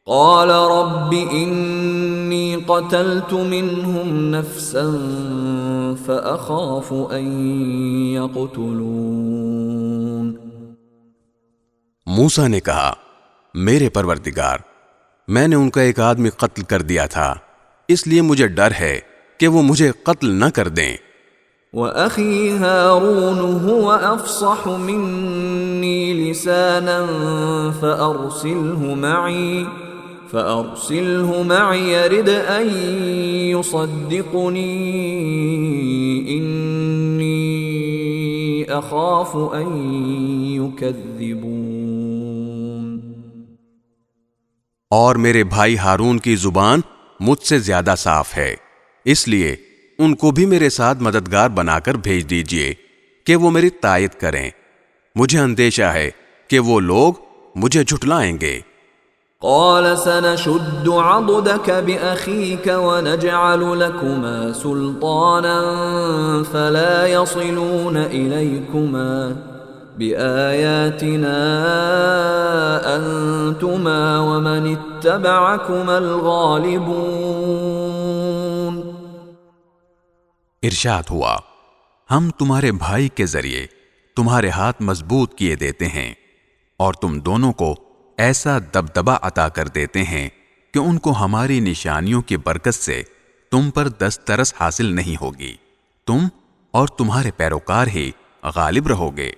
قال رب إني قتلت منهم نفسا فأخاف أن يقتلون۔ موسیٰ نے کہا میرے پروردگار، میں نے ان کا ایک آدمی قتل کر دیا تھا، اس لیے مجھے ڈر ہے کہ وہ مجھے قتل نہ کر دیں۔ وَأَخِي هَارُونُ هُوَ أَفْصَحُ مِنِّي لِسَانًا فَأَرْسِلْهُ مَعِي يَرِدْ أَن يُصَدِّقُنِي إِنِّي أَخَافُ أَن يُكَذِّبُونِ۔ اور میرے بھائی ہارون کی زبان مجھ سے زیادہ صاف ہے، اس لیے ان کو بھی میرے ساتھ مددگار بنا کر بھیج دیجئے کہ وہ میری تائید کریں، مجھے اندیشہ ہے کہ وہ لوگ مجھے جھٹلائیں گے۔ قال سنشد عضدك بأخيك ونجعل لكما سلطانا فلا يصلون إليكما بآياتنا أنتما ومن اتبعكما الغالبون۔ ارشاد ہوا ہم تمہارے بھائی کے ذریعے تمہارے ہاتھ مضبوط کیے دیتے ہیں اور تم دونوں کو ایسا دبدبہ عطا کر دیتے ہیں کہ ان کو ہماری نشانیوں کی برکت سے تم پر دسترس حاصل نہیں ہوگی، تم اور تمہارے پیروکار ہی غالب رہو گے۔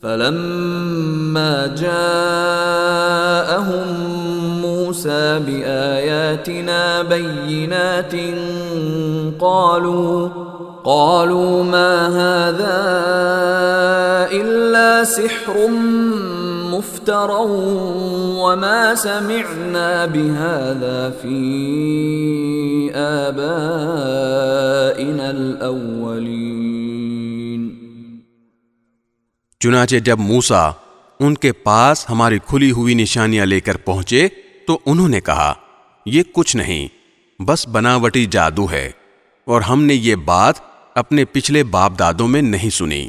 فَلَمَّا جَاءَهُم مُوسَى بِآيَاتِنَا بَيِّنَاتٍ قالوا ما هذا إلا سحر مفترى وما سمعنا بهذا في آبائنا الأولين۔ چنانچہ جب موسیٰ ان کے پاس ہماری کھلی ہوئی نشانیاں لے کر پہنچے تو انہوں نے کہا یہ کچھ نہیں، بس بناوٹی جادو ہے، اور ہم نے یہ بات اپنے پچھلے باپ دادوں میں نہیں سنی۔